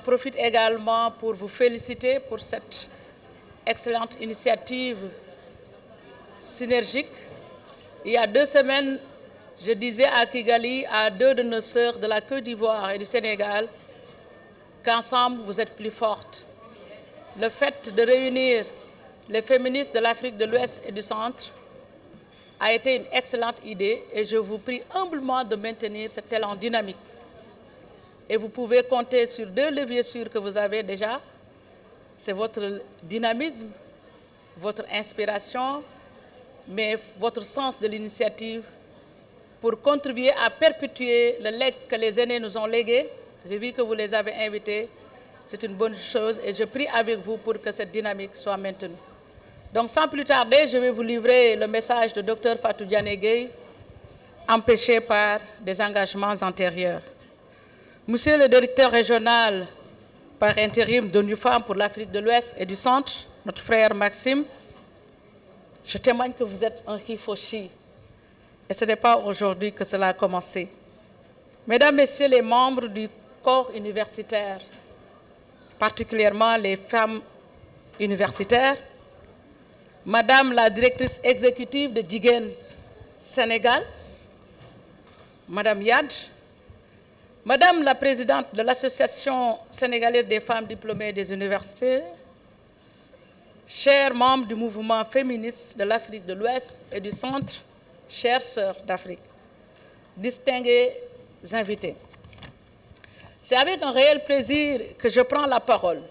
profite également pour vous féliciter pour cette excellente initiative synergique. Il y a 2 semaines, je disais à Kigali, à 2 de nos sœurs de la Côte d'Ivoire et du Sénégal, qu'ensemble, vous êtes plus fortes. Le fait de réunir les féministes de l'Afrique de l'Ouest et du Centre a été une excellente idée et je vous prie humblement de maintenir cet élan dynamique. Et vous pouvez compter sur 2 leviers sûrs que vous avez déjà. C'est votre dynamisme, votre inspiration, mais votre sens de l'initiative pour contribuer à perpétuer le legs que les aînés nous ont légué. J'ai vu que vous les avez invités. C'est une bonne chose et je prie avec vous pour que cette dynamique soit maintenue. Donc sans plus tarder, je vais vous livrer le message de Dr Fatou Diané Gueye, empêché par des engagements antérieurs. Monsieur le directeur régional par intérim d'ONU Femmes pour l'Afrique de l'Ouest et du Centre, notre frère Maxime, je témoigne que vous êtes un Hifoshi. Et ce n'est pas aujourd'hui que cela a commencé. Mesdames, Messieurs les membres du corps universitaire, particulièrement les femmes universitaires, Madame la directrice exécutive de Jigéen Sénégal, Madame Yad, Madame la présidente de l'Association sénégalaise des femmes diplômées des universités, chers membres du mouvement féministe de l'Afrique de l'Ouest et du Centre, chères sœurs d'Afrique, distingués invités. C'est avec un réel plaisir que je prends la parole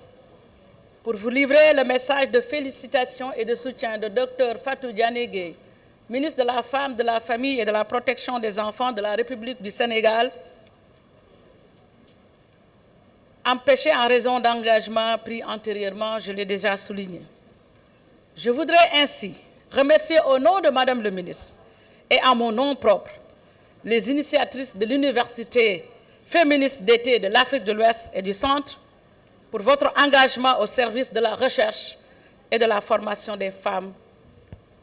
pour vous livrer le message de félicitations et de soutien de Dr Fatou Diané Gueye, ministre de la Femme, de la Famille et de la Protection des Enfants de la République du Sénégal, empêché en raison d'engagements pris antérieurement, je l'ai déjà souligné. Je voudrais ainsi remercier au nom de Madame le ministre et à mon nom propre les initiatrices de l'Université féministe d'été de l'Afrique de l'Ouest et du Centre pour votre engagement au service de la recherche et de la formation des femmes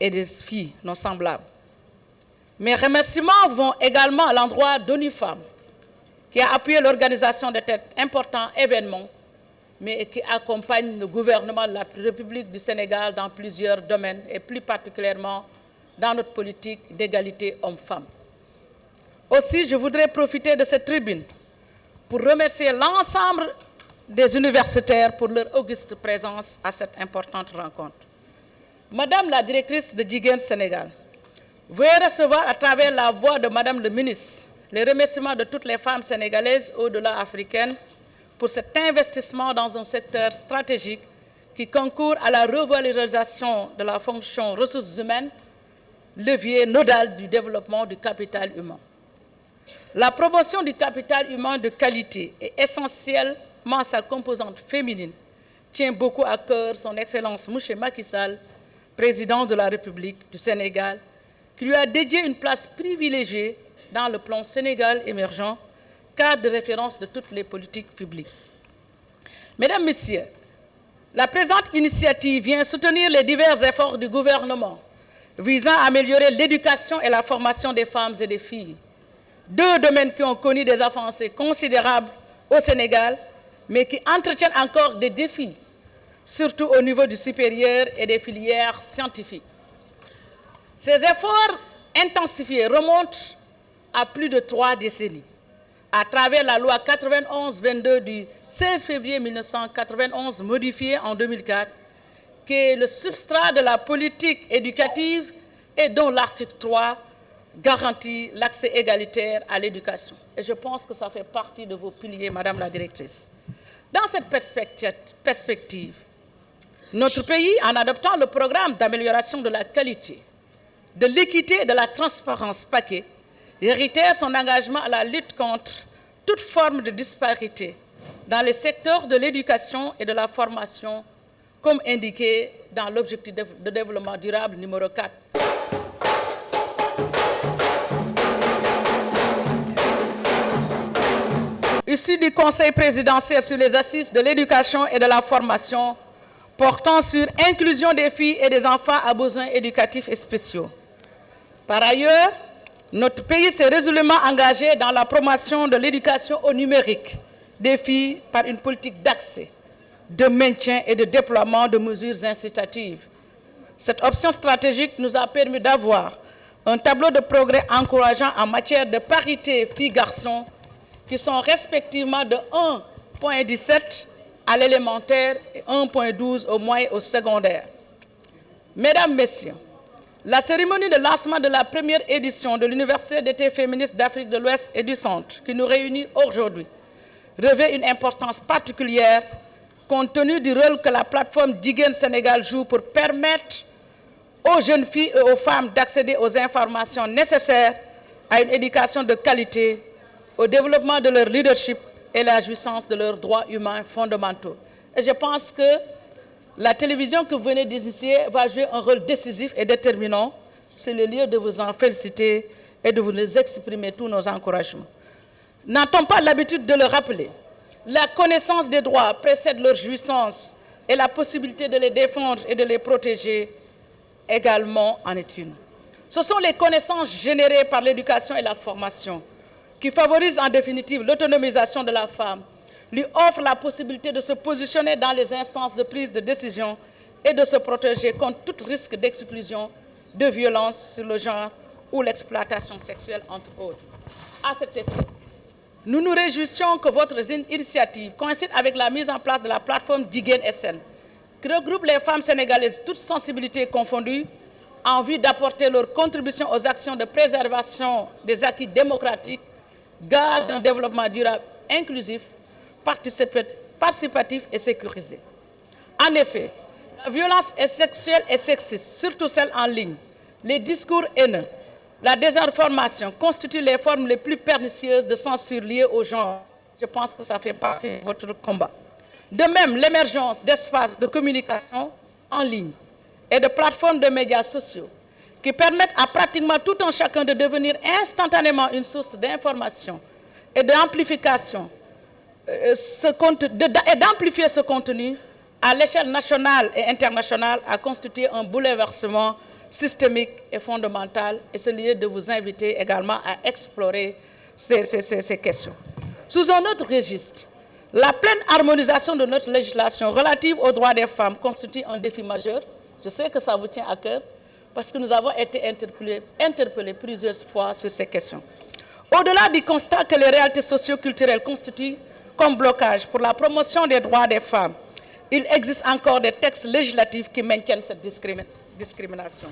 et des filles non semblables. Mes remerciements vont également à l'endroit d'ONU Femmes, qui a appuyé l'organisation de cet important événement, mais qui accompagne le gouvernement de la République du Sénégal dans plusieurs domaines, et plus particulièrement dans notre politique d'égalité hommes-femmes. Aussi, je voudrais profiter de cette tribune pour remercier l'ensemble des universitaires pour leur auguste présence à cette importante rencontre. Madame la directrice de Jigéen Sénégal, veuillez recevoir à travers la voix de Madame le ministre les remerciements de toutes les femmes sénégalaises au-delà africaines pour cet investissement dans un secteur stratégique qui concourt à la revalorisation de la fonction ressources humaines, levier nodal du développement du capital humain. La promotion du capital humain de qualité est essentielle. Sa composante féminine tient beaucoup à cœur son Excellence M. Macky Sall, président de la République du Sénégal, qui lui a dédié une place privilégiée dans le plan Sénégal émergent, cadre de référence de toutes les politiques publiques. Mesdames, Messieurs, la présente initiative vient soutenir les divers efforts du gouvernement visant à améliorer l'éducation et la formation des femmes et des filles, 2 domaines qui ont connu des avancées considérables au Sénégal, mais qui entretiennent encore des défis, surtout au niveau du supérieur et des filières scientifiques. Ces efforts intensifiés remontent à plus de 3 décennies, à travers la loi 91-22 du 16 février 1991, modifiée en 2004, qui est le substrat de la politique éducative et dont l'article 3 garantit l'accès égalitaire à l'éducation. Et je pense que ça fait partie de vos piliers, Madame la directrice. Dans cette perspective, notre pays, en adoptant le programme d'amélioration de la qualité, de l'équité et de la transparence paquet, réitère son engagement à la lutte contre toute forme de disparité dans les secteurs de l'éducation et de la formation, comme indiqué dans l'objectif de développement durable numéro 4. Issu du Conseil présidentiel sur les assises de l'éducation et de la formation, portant sur inclusion des filles et des enfants à besoins éducatifs et spéciaux. Par ailleurs, notre pays s'est résolument engagé dans la promotion de l'éducation au numérique, des filles par une politique d'accès, de maintien et de déploiement de mesures incitatives. Cette option stratégique nous a permis d'avoir un tableau de progrès encourageant en matière de parité filles-garçons qui sont respectivement de 1,17 à l'élémentaire et 1,12 au moyen et au secondaire. Mesdames, Messieurs, la cérémonie de lancement de la première édition de l'Université d'été féministe d'Afrique de l'Ouest et du Centre, qui nous réunit aujourd'hui, revêt une importance particulière compte tenu du rôle que la plateforme Jigéen Sénégal joue pour permettre aux jeunes filles et aux femmes d'accéder aux informations nécessaires à une éducation de qualité, au développement de leur leadership et la jouissance de leurs droits humains fondamentaux. Et je pense que la télévision que vous venez d'initier va jouer un rôle décisif et déterminant. C'est le lieu de vous en féliciter et de vous exprimer tous nos encouragements. N'a-t-on pas l'habitude de le rappeler? La connaissance des droits précède leur jouissance et la possibilité de les défendre et de les protéger également en est une. Ce sont les connaissances générées par l'éducation et la formation qui favorisent en définitive l'autonomisation de la femme, lui offrent la possibilité de se positionner dans les instances de prise de décision et de se protéger contre tout risque d'exclusion, de violence sur le genre ou l'exploitation sexuelle, entre autres. À cet effet, nous nous réjouissons que votre initiative coïncide avec la mise en place de la plateforme Jigéen SN, qui regroupe les femmes sénégalaises, toutes sensibilités confondues, en vue d'apporter leur contribution aux actions de préservation des acquis démocratiques, gage d'un développement durable, inclusif, participatif et sécurisé. En effet, la violence sexuelle et sexiste, surtout celle en ligne, les discours haineux, la désinformation constituent les formes les plus pernicieuses de censure liées au genre. Je pense que ça fait partie de votre combat. De même, l'émergence d'espaces de communication en ligne et de plateformes de médias sociaux qui permettent à pratiquement tout un chacun de devenir instantanément une source d'information et d'amplification et d'amplifier ce contenu à l'échelle nationale et internationale a constitué un bouleversement systémique et fondamental, et c'est lieu de vous inviter également à explorer ces questions. Sous un autre registre, la pleine harmonisation de notre législation relative aux droits des femmes constitue un défi majeur. Je sais que ça vous tient à cœur, parce que nous avons été interpellés plusieurs fois sur ces questions. Au-delà du constat que les réalités socio-culturelles constituent comme blocage pour la promotion des droits des femmes, il existe encore des textes législatifs qui maintiennent cette discrimination.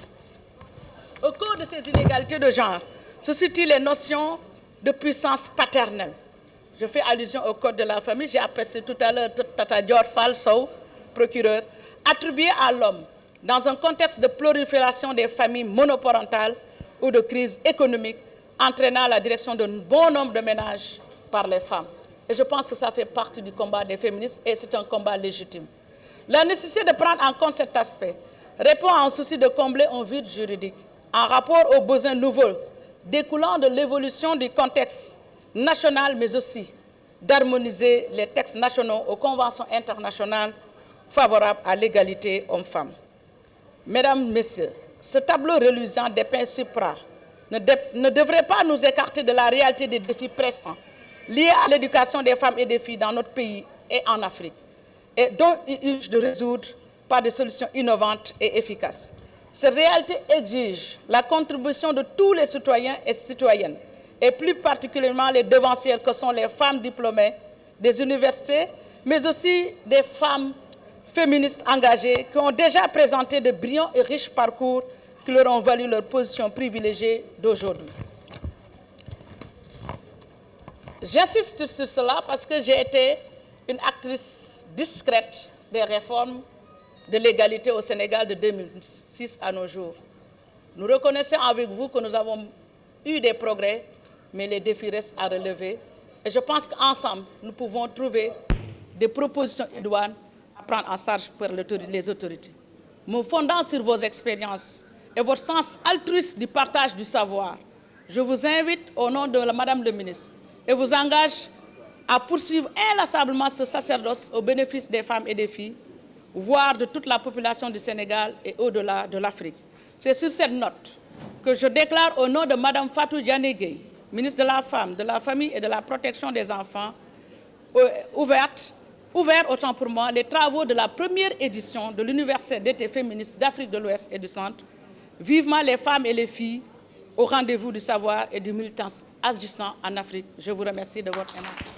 Au cours de ces inégalités de genre se situent les notions de puissance paternelle. Je fais allusion au Code de la famille, j'ai apprécié tout à l'heure Tata Dior Fall Sow, procureur, attribué à l'homme dans un contexte de prolifération des familles monoparentales ou de crise économique, entraînant la direction d'un bon nombre de ménages par les femmes. Et je pense que ça fait partie du combat des féministes et c'est un combat légitime. La nécessité de prendre en compte cet aspect répond à un souci de combler un vide juridique en rapport aux besoins nouveaux découlant de l'évolution du contexte national, mais aussi d'harmoniser les textes nationaux aux conventions internationales favorables à l'égalité hommes-femmes. Mesdames, Messieurs, ce tableau reluisant dépeint supra ne devrait pas nous écarter de la réalité des défis pressants liés à l'éducation des femmes et des filles dans notre pays et en Afrique, et dont il urge de résoudre par des solutions innovantes et efficaces. Cette réalité exige la contribution de tous les citoyens et citoyennes, et plus particulièrement les devancières que sont les femmes diplômées des universités, mais aussi des femmes féministes engagées qui ont déjà présenté de brillants et riches parcours qui leur ont valu leur position privilégiée d'aujourd'hui. J'insiste sur cela parce que j'ai été une actrice discrète des réformes de l'égalité au Sénégal de 2006 à nos jours. Nous reconnaissons avec vous que nous avons eu des progrès, mais les défis restent à relever. Et je pense qu'ensemble, nous pouvons trouver des propositions idoines à prendre en charge par les autorités. Me fondant sur vos expériences et votre sens altruiste du partage du savoir, je vous invite au nom de Madame le ministre et vous engage à poursuivre inlassablement ce sacerdoce au bénéfice des femmes et des filles, voire de toute la population du Sénégal et au-delà de l'Afrique. C'est sur cette note que je déclare au nom de Madame Fatou Diané Gueye, ministre de la Femme, de la Famille et de la Protection des enfants, ouvert autant pour moi les travaux de la première édition de l'Université d'été féministe d'Afrique de l'Ouest et du Centre. Vivement les femmes et les filles au rendez-vous du savoir et du militantisme agissant en Afrique. Je vous remercie de votre aimant.